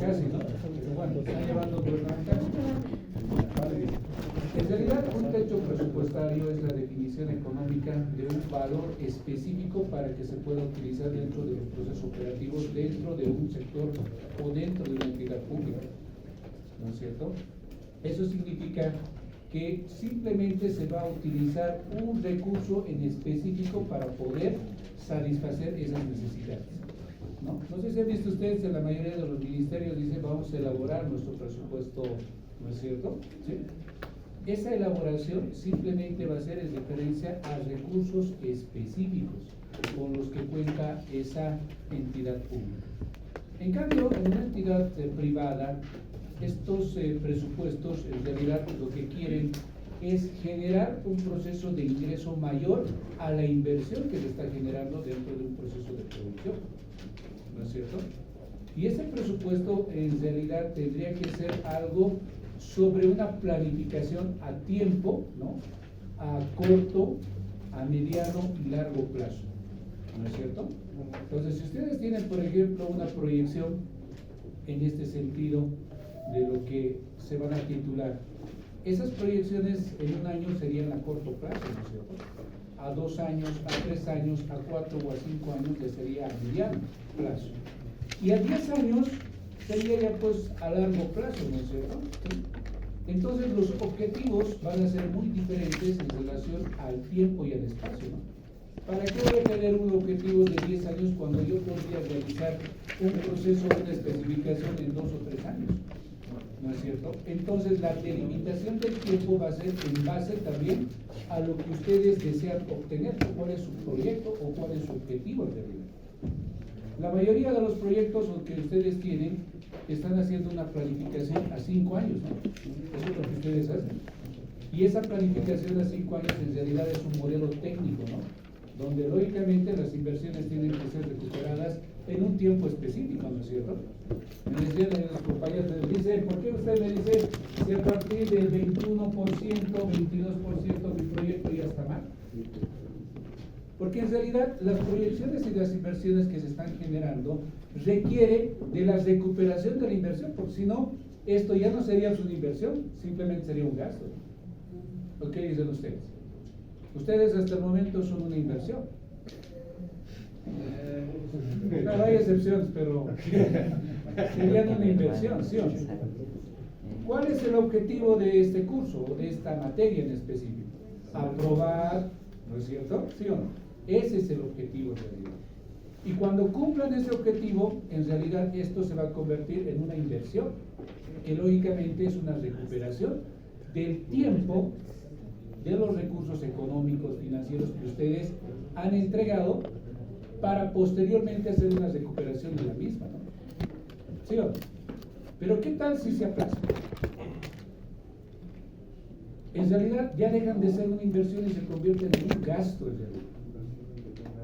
casi, ¿no? Pero bueno, están llevando gubernamental. Vale. En realidad, un techo presupuestario es la definición económica de un valor específico para que se pueda utilizar dentro de los procesos operativos, dentro de un sector o dentro de una entidad pública, ¿no es cierto? Eso significa que simplemente se va a utilizar un recurso en específico para poder satisfacer esas necesidades, ¿no? No sé si han visto ustedes, en la mayoría de los ministerios dicen vamos a elaborar nuestro presupuesto, ¿no es cierto? ¿Sí? Esa elaboración simplemente va a ser en referencia a recursos específicos con los que cuenta esa entidad pública. En cambio, en una entidad privada, estos presupuestos en realidad lo que quieren es generar un proceso de ingreso mayor a la inversión que se está generando dentro de un proceso de producción, ¿no es cierto? Y ese presupuesto en realidad tendría que ser algo sobre una planificación a tiempo, ¿no? A corto, a mediano y largo plazo, ¿no es cierto? Entonces, si ustedes tienen, por ejemplo, una proyección en este sentido de lo que se van a titular, esas proyecciones en un año serían a corto plazo, ¿no es cierto? A 2 años, a 3 años, a 4 o a 5 años ya sería a mediano plazo. Y a 10 años sería ya pues a largo plazo, ¿no es cierto? ¿Sí? Entonces los objetivos van a ser muy diferentes en relación al tiempo y al espacio, ¿no? ¿Para qué voy a tener un objetivo de 10 años cuando yo podría realizar un proceso, una especificación en 2 o 3 años? ¿No es cierto? Entonces la delimitación del tiempo va a ser en base también a lo que ustedes desean obtener, cuál es su proyecto o cuál es su objetivo en realidad. La mayoría de los proyectos que ustedes tienen están haciendo una planificación a 5 años, ¿no? Eso es lo que ustedes hacen. Y esa planificación a 5 años en realidad es un modelo técnico, ¿no? Donde lógicamente las inversiones tienen que ser recuperadas en un tiempo específico, ¿no es cierto? Me decían los compañeros, me dicen, ¿por qué usted me dice si a partir del 21%, 22% mi proyecto ya está mal? Porque en realidad las proyecciones y las inversiones que se están generando requiere de la recuperación de la inversión, porque si no, esto ya no sería una inversión, simplemente sería un gasto. ¿O qué dicen ustedes? Ustedes hasta el momento son una inversión. Claro, hay excepciones, pero serían una inversión, ¿sí o no? ¿Cuál es el objetivo de este curso o de esta materia en específico? Aprobar, ¿no es cierto? ¿Sí o no? Ese es el objetivo en realidad. Y cuando cumplan ese objetivo, en realidad esto se va a convertir en una inversión, que lógicamente es una recuperación del tiempo, de los recursos económicos, financieros que ustedes han entregado para posteriormente hacer una recuperación de la misma, ¿no? ¿Sí o no? Pero ¿qué tal si se aplaza? En realidad ya dejan de ser una inversión y se convierten en un gasto en realidad.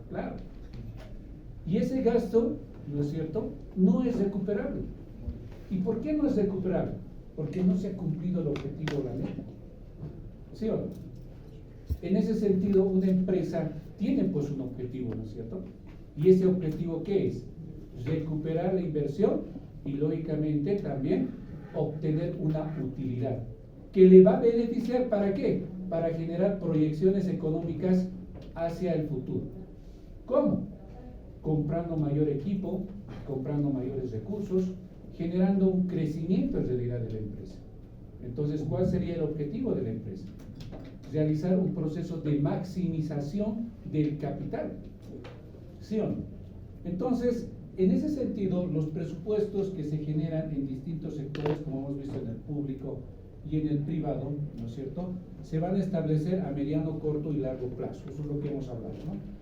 Claro. Y ese gasto, ¿no es cierto?, no es recuperable. ¿Y por qué no es recuperable? Porque no se ha cumplido el objetivo de la meta. ¿Sí o no? En ese sentido, una empresa tiene pues un objetivo, ¿no es cierto? ¿Y ese objetivo qué es? Recuperar la inversión y lógicamente también obtener una utilidad que le va a beneficiar, ¿para qué? Para generar proyecciones económicas hacia el futuro. ¿Cómo? Comprando mayor equipo, comprando mayores recursos, generando un crecimiento en realidad de la empresa. Entonces, ¿cuál sería el objetivo de la empresa? Realizar un proceso de maximización del capital. ¿Sí o no? Entonces, en ese sentido, los presupuestos que se generan en distintos sectores, como hemos visto en el público y en el privado, ¿no es cierto?, se van a establecer a mediano, corto y largo plazo. Eso es lo que hemos hablado, ¿no?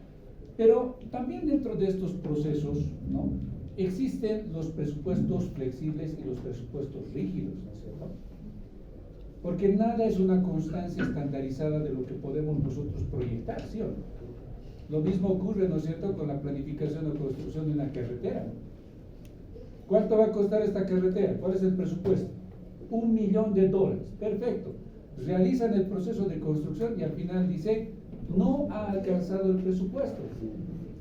Pero también dentro de estos procesos, ¿no?, existen los presupuestos flexibles y los presupuestos rígidos, ¿no es cierto? Porque nada es una constancia estandarizada de lo que podemos nosotros proyectar, ¿sí o no? Lo mismo ocurre, ¿no es cierto?, con la planificación o construcción de una carretera. ¿Cuánto va a costar esta carretera? ¿Cuál es el presupuesto? $1 millón. Perfecto. Realizan el proceso de construcción y al final dice, no ha alcanzado el presupuesto.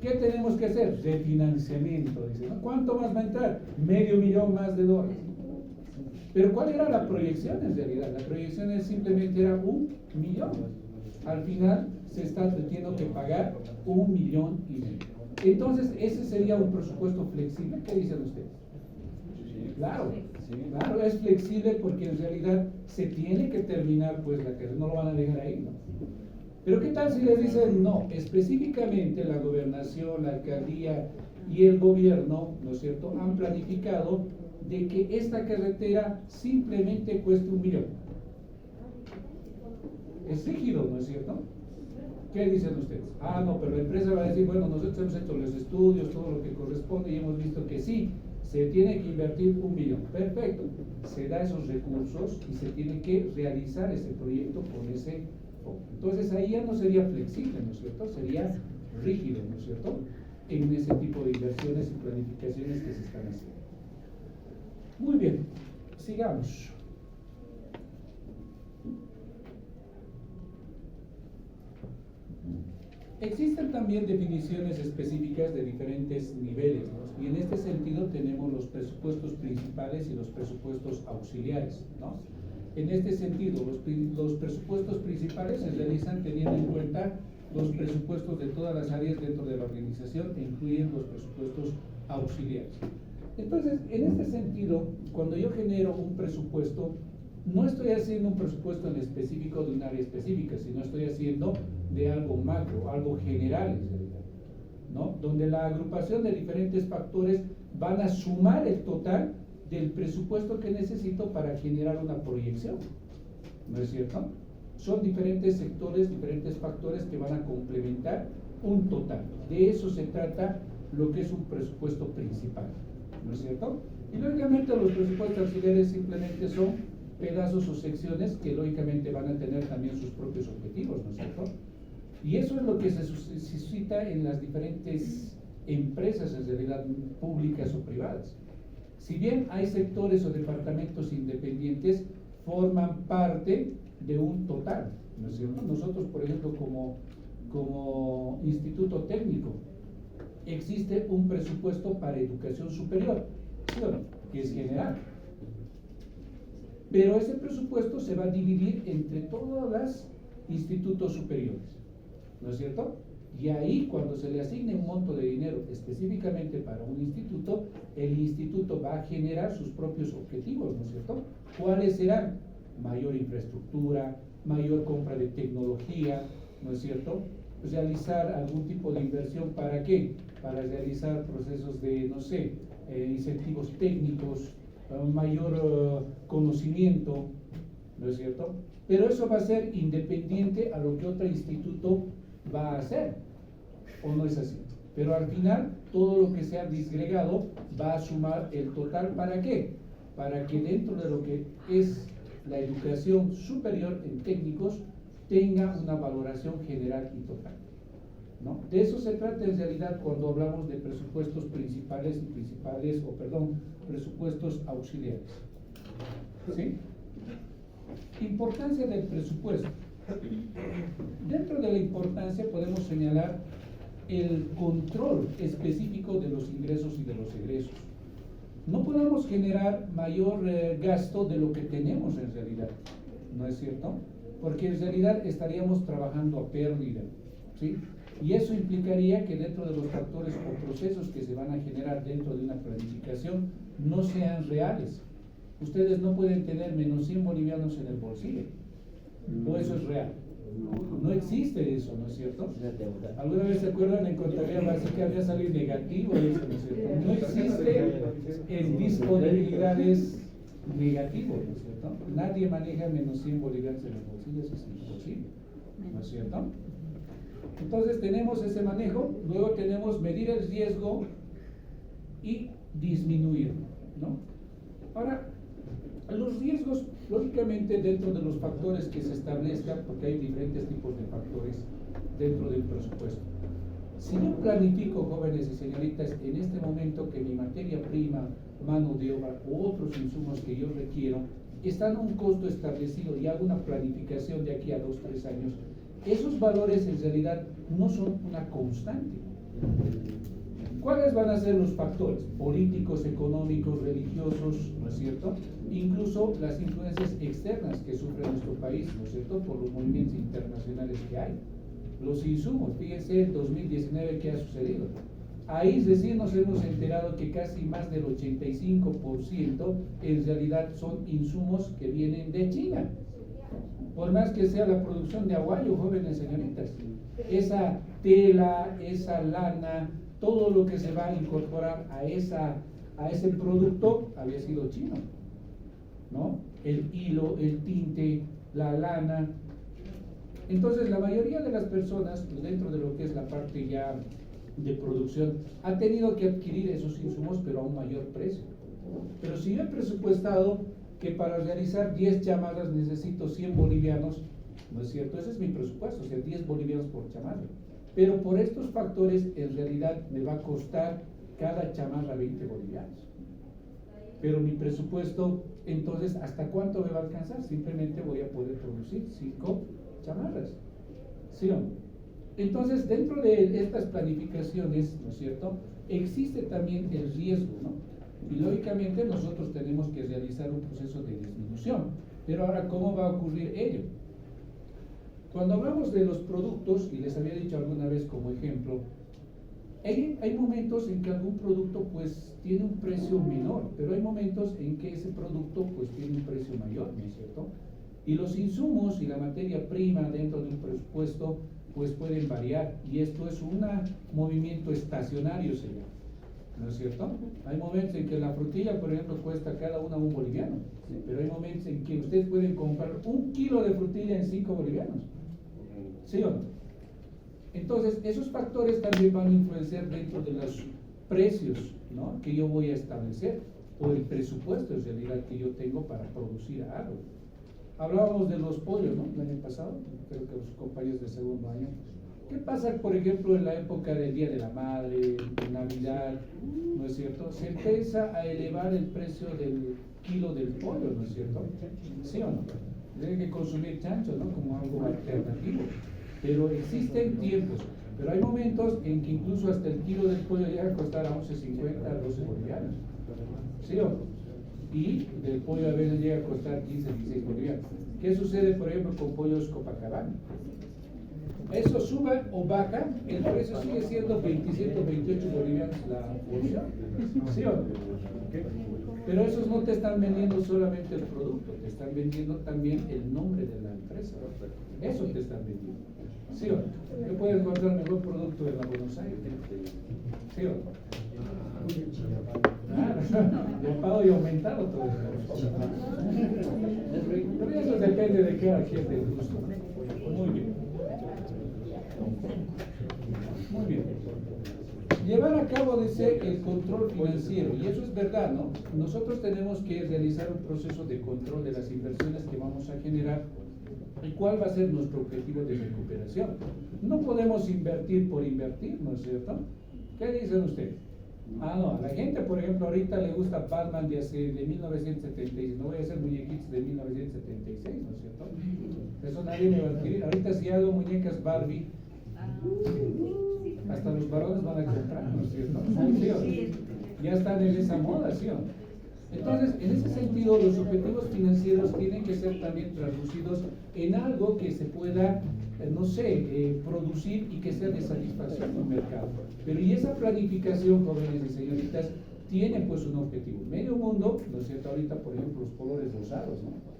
¿Qué tenemos que hacer? Refinanciamiento, dice, ¿no? ¿Cuánto más va a entrar? $500,000 más de dólares. Pero ¿cuál era la proyección en realidad? La proyección simplemente era 1,000,000. Al final se está teniendo que pagar 1,500,000. Entonces, ¿ese sería un presupuesto flexible? ¿Qué dicen ustedes? Claro, claro, es flexible porque en realidad se tiene que terminar pues la carrera, no lo van a dejar ahí, ¿no? Pero ¿qué tal si les dicen no? Específicamente la gobernación, la alcaldía y el gobierno, ¿no es cierto?, han planificado de que esta carretera simplemente cueste 1,000,000. Es rígido, ¿no es cierto? ¿Qué dicen ustedes? Ah, no, pero la empresa va a decir, bueno, nosotros hemos hecho los estudios, todo lo que corresponde y hemos visto que sí, se tiene que invertir 1,000,000. Perfecto, se da esos recursos y se tiene que realizar ese proyecto con ese fondo. Entonces ahí ya no sería flexible, ¿no es cierto? Sería rígido, ¿no es cierto?, en ese tipo de inversiones y planificaciones que se están haciendo. Muy bien, sigamos. Existen también definiciones específicas de diferentes niveles, ¿no? Y en este sentido tenemos los presupuestos principales y los presupuestos auxiliares, ¿no? En este sentido, los presupuestos principales se realizan teniendo en cuenta los presupuestos de todas las áreas dentro de la organización e incluyen los presupuestos auxiliares. Entonces, en este sentido, cuando yo genero un presupuesto, no estoy haciendo un presupuesto en específico de un área específica, sino estoy haciendo de algo macro, algo general en realidad, ¿no? Donde la agrupación de diferentes factores van a sumar el total del presupuesto que necesito para generar una proyección, ¿no es cierto? Son diferentes sectores, diferentes factores que van a complementar un total. De eso se trata lo que es un presupuesto principal, ¿no es cierto? Y lógicamente los presupuestos auxiliares simplemente son pedazos o secciones que lógicamente van a tener también sus propios objetivos, ¿no es cierto? Y eso es lo que se suscita en las diferentes empresas, en realidad públicas o privadas. Si bien hay sectores o departamentos independientes, forman parte de un total, ¿no es cierto? Nosotros, por ejemplo, como instituto técnico, existe un presupuesto para educación superior, ¿sí o no?, que es general. Pero ese presupuesto se va a dividir entre todos los institutos superiores, ¿no es cierto? Y ahí, cuando se le asigne un monto de dinero específicamente para un instituto, el instituto va a generar sus propios objetivos, ¿no es cierto? ¿Cuáles serán? Mayor infraestructura, mayor compra de tecnología, ¿no es cierto? Realizar algún tipo de inversión, ¿para qué? Para realizar procesos de, no sé, incentivos técnicos, mayor conocimiento, ¿no es cierto? Pero eso va a ser independiente a lo que otro instituto va a hacer, ¿o no es así? Pero al final, todo lo que sea disgregado va a sumar el total, ¿para qué? Para que dentro de lo que es la educación superior en técnicos tenga una valoración general y total, ¿no? De eso se trata en realidad cuando hablamos de presupuestos principales presupuestos auxiliares, ¿sí? Importancia del presupuesto. Dentro de la importancia podemos señalar el control específico de los ingresos y de los egresos. No podemos generar mayor gasto de lo que tenemos en realidad, ¿no es cierto? Porque en realidad estaríamos trabajando a pérdida, ¿sí? Y eso implicaría que dentro de los factores o procesos que se van a generar dentro de una planificación no sean reales. Ustedes no pueden tener menos 100 bolivianos en el bolsillo, o eso es real. No existe eso, ¿no es cierto? ¿Alguna vez se acuerdan en contabilidad básica había salido negativo eso, ¿no es cierto? No existe en disponibilidades negativo, ¿no es cierto? Nadie maneja menos 100 bolivianos en el bolsillo, eso es imposible, ¿no es cierto? Entonces tenemos ese manejo, luego tenemos medir el riesgo y disminuirlo, ¿no? Ahora, los riesgos, lógicamente, dentro de los factores que se establezcan, porque hay diferentes tipos de factores dentro del presupuesto. Si yo planifico, jóvenes y señoritas, en este momento que mi materia prima, mano de obra u otros insumos que yo requiero están a un costo establecido y hago una planificación de aquí a 2 o 3 años, esos valores en realidad no son una constante, ¿Cuáles van a ser los factores? Políticos, económicos, religiosos, ¿no es cierto? Incluso las influencias externas que sufre nuestro país, ¿no es cierto? Por los movimientos internacionales que hay. Los insumos, fíjense el 2019 qué ha sucedido. Ahí recién nos hemos enterado que casi más del 85% en realidad son insumos que vienen de China. Por más que sea la producción de aguayo, jóvenes señoritas, esa tela, esa lana, todo lo que se va a incorporar a ese producto había sido chino, ¿no? El hilo, el tinte, la lana. Entonces la mayoría de las personas, pues, dentro de lo que es la parte ya de producción, ha tenido que adquirir esos insumos pero a un mayor precio. Pero si yo he presupuestado que para realizar 10 chamarras necesito 100 bolivianos, ¿no es cierto? Ese es mi presupuesto, o sea, 10 bolivianos por chamarra. Pero por estos factores, en realidad, me va a costar cada chamarra 20 bolivianos. Pero mi presupuesto, entonces, ¿hasta cuánto me va a alcanzar? Simplemente voy a poder producir 5 chamarras. ¿Sí o no? Entonces, dentro de estas planificaciones, ¿no es cierto?, existe también el riesgo, ¿no? Y lógicamente nosotros tenemos que realizar un proceso de disminución. Pero ahora, ¿cómo va a ocurrir ello? Cuando hablamos de los productos, y les había dicho alguna vez como ejemplo, hay momentos en que algún producto pues tiene un precio menor, pero hay momentos en que ese producto pues tiene un precio mayor, ¿no es cierto? Y los insumos y la materia prima dentro de un presupuesto pues pueden variar, y esto es un movimiento estacionario, se llama, ¿no es cierto? Hay momentos en que la frutilla, por ejemplo, cuesta cada una un boliviano, pero hay momentos en que ustedes pueden comprar 1 kilo de frutilla en 5 bolivianos. ¿Sí o no? Entonces, esos factores también van a influenciar dentro de los precios, ¿no?, que yo voy a establecer, o el presupuesto en realidad que yo tengo para producir algo. Hablábamos de los pollos, ¿no?, el año pasado, creo que los compañeros de segundo año. ¿Qué pasa, por ejemplo, en la época del Día de la Madre, de Navidad, ¿no es cierto? Se empieza a elevar el precio del kilo del pollo, ¿no es cierto? ¿Sí o no? Tienen que consumir chancho, ¿no?, como algo alternativo. Pero existen tiempos, pero hay momentos en que incluso hasta el kilo del pollo llega a costar a 11.50, a 12 bolivianos. ¿Sí o no? Y del pollo a veces llega a costar 15, 16 bolivianos. ¿Qué sucede, por ejemplo, con pollos Copacabana? Eso sube o baja, el precio sigue siendo 27 o 28 bolivianos la porción. ¿Sí o no? Pero esos no te están vendiendo solamente el producto, te están vendiendo también el nombre de la empresa. Eso te están vendiendo. ¿Sí o no? Yo puedo encontrar mejor producto en la Buenos Aires. ¿Sí o no? Yo pago y aumentado todo eso. Pero eso depende de cada quien de gusto. Muy bien. Muy bien. Llevar a cabo, dice, el control financiero, y eso es verdad, ¿no? Nosotros tenemos que realizar un proceso de control de las inversiones que vamos a generar y cuál va a ser nuestro objetivo de recuperación. No podemos invertir por invertir, ¿no es cierto? ¿Qué dicen ustedes? Ah, no, a la gente, por ejemplo, ahorita le gusta Batman de 1976, no voy a hacer muñequitos de 1976, ¿no es cierto? Eso nadie me va a adquirir. Ahorita si hago muñecas Barbie, hasta los varones van a comprar, ¿no es cierto? ¿Sí? Ya están en esa moda, ¿sí? Entonces, en ese sentido, los objetivos financieros tienen que ser también traducidos en algo que se pueda, no sé, producir y que sea de satisfacción en el mercado. Pero y esa planificación, jóvenes y señoritas, tiene pues un objetivo. Medio mundo, ¿no es cierto? Ahorita, por ejemplo, los colores rosados, ¿no?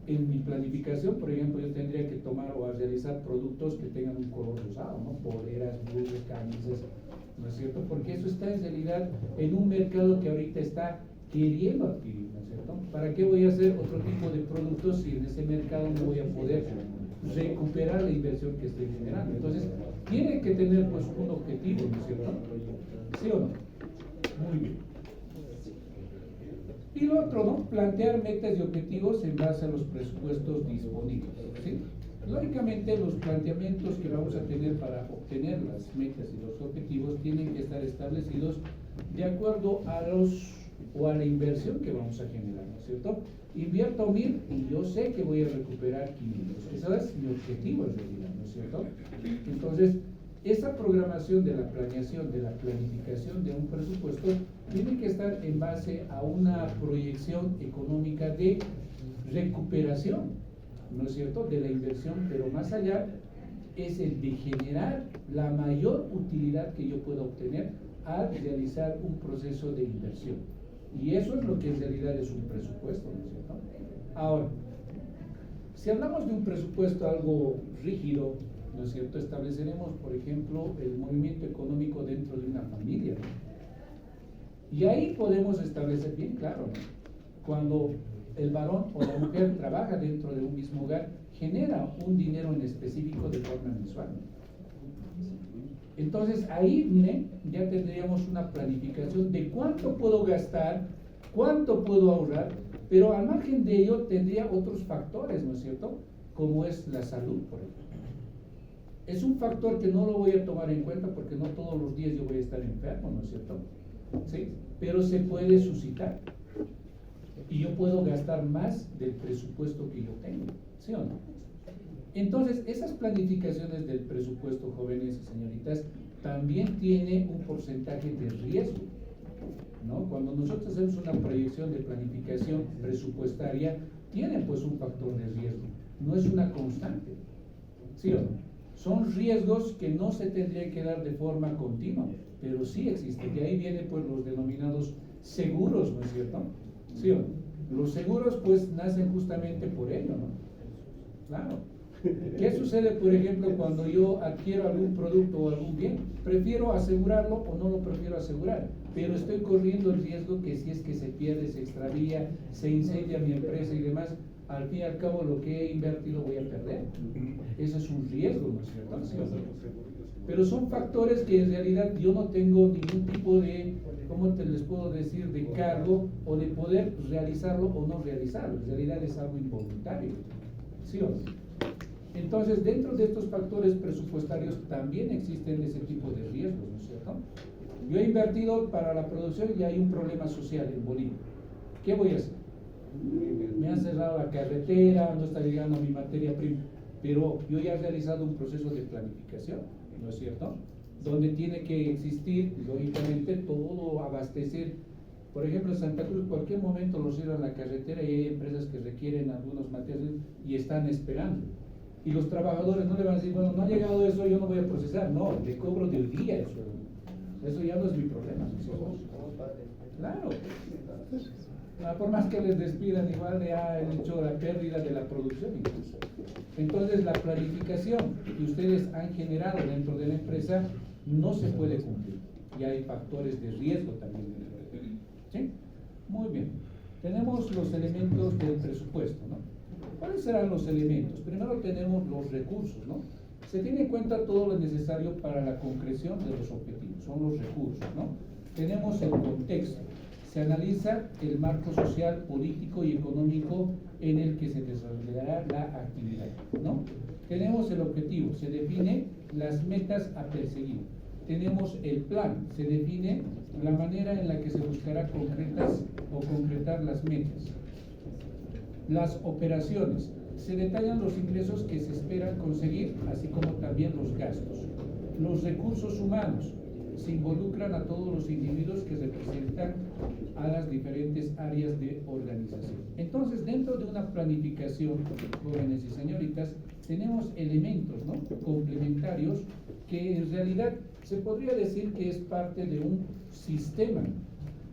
En mi planificación, por ejemplo, yo tendría que tomar o realizar productos que tengan un color rosado, ¿no? Poleras, blusas, camisas, ¿no es cierto? Porque eso está en realidad en un mercado que ahorita está queriendo adquirir, ¿no es cierto? ¿Para qué voy a hacer otro tipo de productos si en ese mercado no voy a poder recuperar la inversión que estoy generando? Entonces, tiene que tener pues un objetivo, ¿no es cierto? ¿Sí o no? Muy bien. Y lo otro, ¿no? Plantear metas y objetivos en base a los presupuestos disponibles, ¿sí? Lógicamente, los planteamientos que vamos a tener para obtener las metas y los objetivos tienen que estar establecidos de acuerdo a a la inversión que vamos a generar, ¿no es cierto? Invierto 1000 y yo sé que voy a recuperar 500. Ese es mi objetivo en realidad, ¿no es cierto? Entonces, esa programación de la planeación, de la planificación de un presupuesto, tiene que estar en base a una proyección económica de recuperación, ¿no es cierto?, de la inversión, pero más allá es el de generar la mayor utilidad que yo pueda obtener al realizar un proceso de inversión. Y eso es lo que en realidad es un presupuesto, ¿no es cierto? Ahora, si hablamos de un presupuesto algo rígido, ¿no es cierto?, estableceremos, por ejemplo, el movimiento económico dentro de una familia, ¿no? Y ahí podemos establecer bien claro, ¿no?, cuando el varón o la mujer trabaja dentro de un mismo hogar, genera un dinero en específico de forma mensual, ¿no? Entonces ahí, miren, ya tendríamos una planificación de cuánto puedo gastar, cuánto puedo ahorrar, pero al margen de ello tendría otros factores, ¿no es cierto?, como es la salud, por ejemplo. Es un factor que no lo voy a tomar en cuenta porque no todos los días yo voy a estar enfermo, ¿no es cierto? ¿Sí? Pero se puede suscitar y yo puedo gastar más del presupuesto que yo tengo, ¿sí o no? Entonces, esas planificaciones del presupuesto, jóvenes y señoritas, también tiene un porcentaje de riesgo, ¿no? Cuando nosotros hacemos una proyección de planificación presupuestaria, tiene pues un factor de riesgo, no es una constante, ¿sí o no? Son riesgos que no se tendrían que dar de forma continua, pero sí existen, de ahí vienen pues los denominados seguros, ¿no es cierto? ¿Sí o no? Los seguros pues nacen justamente por ello, ¿no? Claro. ¿Qué sucede, por ejemplo, cuando yo adquiero algún producto o algún bien? ¿Prefiero asegurarlo o no lo prefiero asegurar? Pero estoy corriendo el riesgo que si es que se pierde, se extravía, se incendia mi empresa y demás, al fin y al cabo lo que he invertido voy a perder. Eso es un riesgo, ¿no es cierto? Pero son factores que en realidad yo no tengo ningún tipo de, ¿cómo te les puedo decir?, de cargo o de poder realizarlo o no realizarlo. En realidad es algo involuntario, ¿sí o no? Entonces, dentro de estos factores presupuestarios también existen ese tipo de riesgos, ¿no es cierto? Yo he invertido para la producción y hay un problema social en Bolivia. ¿Qué voy a hacer? Me han cerrado la carretera, no está llegando mi materia prima, pero yo ya he realizado un proceso de planificación, ¿no es cierto?, donde tiene que existir, lógicamente, todo abastecer. Por ejemplo, en Santa Cruz, en cualquier momento lo cierran la carretera y hay empresas que requieren algunos materiales y están esperando. Y los trabajadores no le van a decir, bueno, no ha llegado eso, yo no voy a procesar. No, le cobro del día eso. Eso ya no es mi problema. Claro. Por más que les despidan, igual le ha hecho la pérdida de la producción incluso. Entonces, la planificación que ustedes han generado dentro de la empresa no se puede cumplir. Y hay factores de riesgo también. ¿Sí? Muy bien. Tenemos los elementos del presupuesto, ¿no? ¿Cuáles serán los elementos? Primero tenemos los recursos, ¿no? Se tiene en cuenta todo lo necesario para la concreción de los objetivos, son los recursos, ¿no? Tenemos el contexto, se analiza el marco social, político y económico en el que se desarrollará la actividad, ¿no? Tenemos el objetivo, se define las metas a perseguir. Tenemos el plan, se define la manera en la que se buscará concretar las metas. Las operaciones, se detallan los ingresos que se esperan conseguir, así como también los gastos. Los recursos humanos, se involucran a todos los individuos que representan a las diferentes áreas de organización. Entonces, dentro de una planificación, jóvenes y señoritas, tenemos elementos, ¿no?, complementarios que en realidad se podría decir que es parte de un sistema,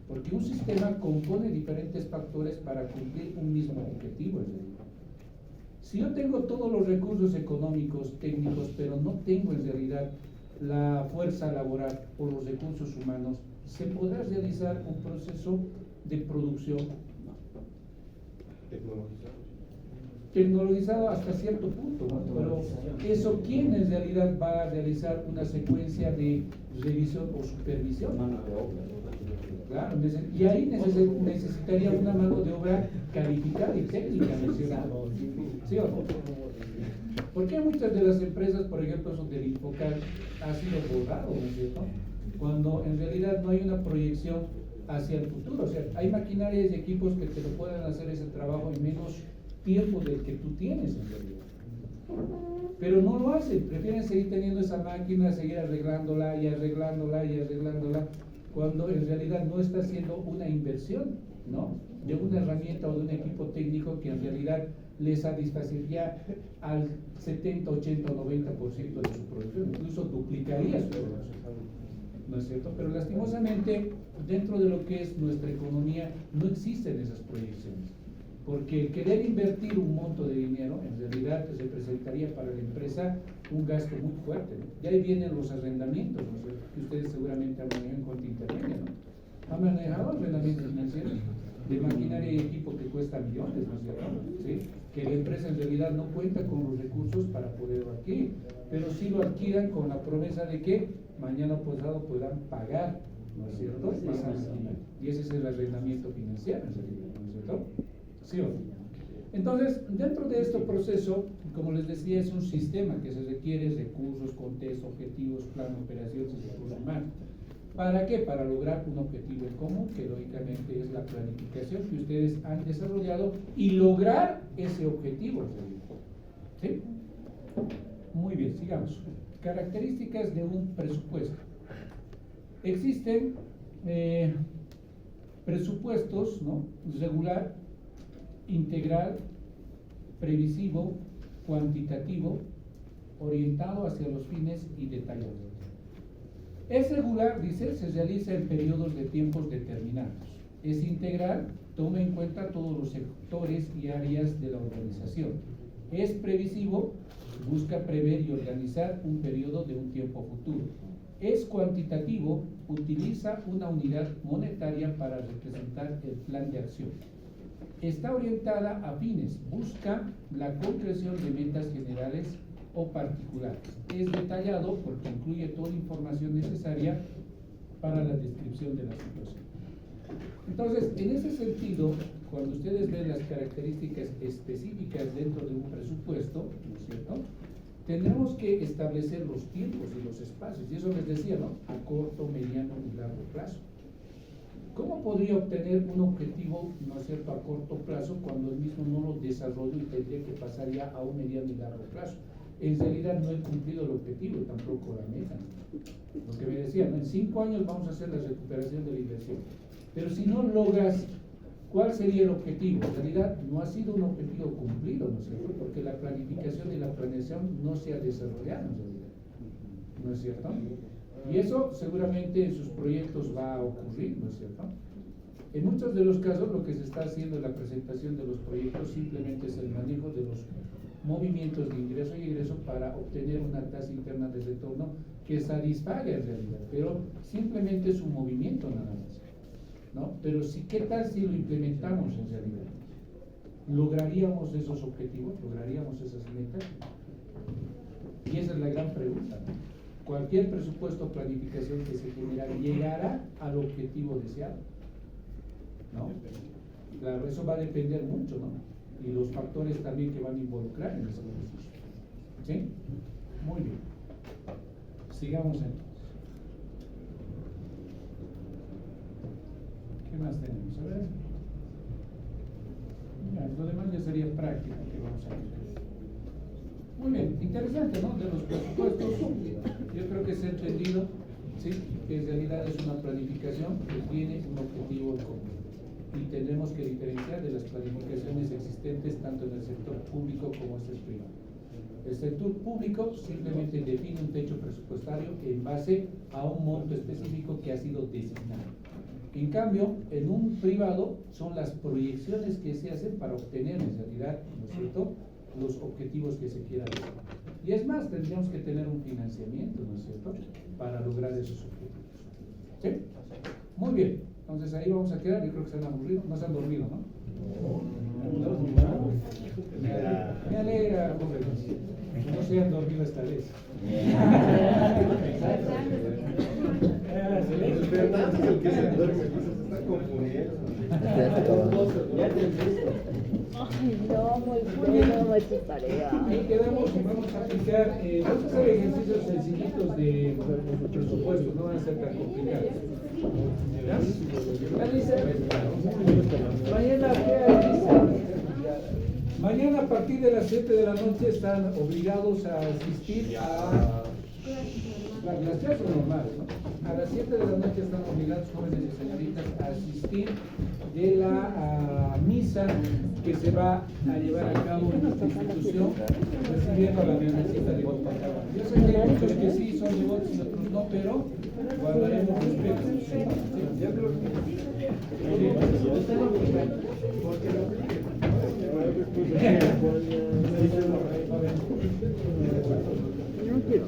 porque un sistema compone diferentes factores para cumplir un mismo objetivo. Si yo tengo todos los recursos económicos, técnicos, pero no tengo en realidad la fuerza laboral o los recursos humanos, ¿se podrá realizar un proceso de producción tecnologizado hasta cierto punto, ¿no? Pero eso, ¿quién en realidad va a realizar una secuencia de revisión o supervisión? Claro, y ahí necesitaría una mano de obra calificada y técnica, ¿sí o no? Porque muchas de las empresas, por ejemplo, eso del Infocar ha sido borrado, ¿no es cierto?, cuando en realidad no hay una proyección hacia el futuro. O sea, hay maquinarias y equipos que te lo pueden hacer ese trabajo en menos tiempo del que tú tienes en realidad. pero no lo hacen, prefieren seguir teniendo esa máquina, seguir arreglándola y arreglándola y arreglándola, cuando en realidad no está haciendo una inversión, ¿no?, de una herramienta o de un equipo técnico que en realidad les satisfacería al 70, 80 o 90% de su producción, incluso duplicaría su producción, ¿no es cierto? Pero lastimosamente, dentro de lo que es nuestra economía, no existen esas proyecciones, porque el querer invertir un monto de dinero, en realidad representaría para la empresa un gasto muy fuerte, ¿no? Y ahí vienen los arrendamientos, ¿no es cierto?, que ustedes seguramente han manejado en cuenta intermedia, ¿no? Han manejado arrendamientos financieros de maquinaria y equipo que cuesta millones, ¿no es cierto?, ¿sí?, que la empresa en realidad no cuenta con los recursos para poderlo adquirir, pero sí lo adquieran con la promesa de que mañana o pasado puedan pagar, ¿no es cierto?, esa máquina. Y ese es el arrendamiento financiero, en realidad, ¿no es cierto? ¿Sí o no? Entonces, dentro de este proceso, como les decía, es un sistema que se requiere recursos, contexto, objetivos, plan de operaciones y recursos humanos. ¿Para qué? Para lograr un objetivo en común, que lógicamente es la planificación que ustedes han desarrollado y lograr ese objetivo. ¿Sí? Muy bien, sigamos. Características de un presupuesto. Existen presupuestos, ¿no?, regular, integral, previsivo, cuantitativo, orientado hacia los fines y detallado. Es regular, dice, se realiza en periodos de tiempos determinados. Es integral, toma en cuenta todos los sectores y áreas de la organización. Es previsivo, busca prever y organizar un periodo de un tiempo futuro. Es cuantitativo, utiliza una unidad monetaria para representar el plan de acción. Está orientada a fines, busca la concreción de metas generales o particulares. Es detallado porque incluye toda la información necesaria para la descripción de la situación. Entonces, en ese sentido, cuando ustedes ven las características específicas dentro de un presupuesto, ¿no es cierto?, tenemos que establecer los tiempos y los espacios, y eso les decía, ¿no?, a corto, mediano y largo plazo. ¿Cómo podría obtener un objetivo, ¿no es cierto?, a corto plazo cuando el mismo no lo desarrollo y tendría que pasar ya a un mediano y largo plazo? En realidad no he cumplido el objetivo y tampoco la meta. Lo que me decían, en 5 años vamos a hacer la recuperación de la inversión. Pero si no logras, ¿cuál sería el objetivo? En realidad no ha sido un objetivo cumplido, ¿no es cierto?, porque la planificación y la planeación no se ha desarrollado en realidad, ¿no es cierto? Y eso seguramente en sus proyectos va a ocurrir, ¿no es cierto? En muchos de los casos lo que se está haciendo en la presentación de los proyectos simplemente es el manejo de los movimientos de ingreso y egreso para obtener una tasa interna de retorno que satisfaga en realidad, pero simplemente es un movimiento nada más, ¿no? Pero si, ¿qué tal si lo implementamos en realidad? ¿Lograríamos esos objetivos? ¿Lograríamos esas metas? Y esa es la gran pregunta, ¿no? Cualquier presupuesto o planificación que se genera llegará al objetivo deseado, ¿no? Claro, eso va a depender mucho, ¿no?, y los factores también que van a involucrar en ese proceso. ¿Sí? Muy bien. Sigamos entonces. ¿Qué más tenemos? A ver. Ya, lo demás ya sería práctica que vamos a ver. Muy bien, interesante, ¿no?, de los presupuestos. Yo creo que se ha entendido, ¿sí?, que en realidad es una planificación que tiene un objetivo en común. Y tenemos que diferenciar de las planificaciones existentes tanto en el sector público como en el privado. El sector público simplemente define un techo presupuestario en base a un monto específico que ha sido designado. En cambio, en un privado son las proyecciones que se hacen para obtener en realidad, ¿no es cierto?, los objetivos que se quieran lograr. Y es más, tendríamos que tener un financiamiento, ¿no es cierto?, para lograr esos objetivos. ¿Sí? Muy bien. Entonces ahí vamos a quedar. Yo creo que se han aburrido. No se han dormido, ¿no? Me alegra, jóvenes. No se han dormido esta vez. Fernando es el que se duerme, se está confundiendo. Ay, no, muy bueno, muchas tareas. Ahí quedamos y vamos a aplicar. Vamos a hacer ejercicios sencillitos de presupuesto, no van a ser tan complicados. ¿Ya? ¿Ya dice? Mañana, ¿qué dice? Mañana a partir partir de las 7 de la noche están obligados a asistir a las clases son normales, ¿no? A las 7 de la noche están obligados, jóvenes y señoritas, a asistir de la misa que se va a llevar a cabo en nuestra institución, recibiendo a la Virgencita de Copacabana. Yo sé que hay muchos que sí son devotos y otros no, pero guardaremos respeto. No quiero.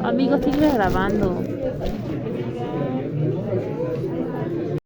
Amigos, sigue grabando.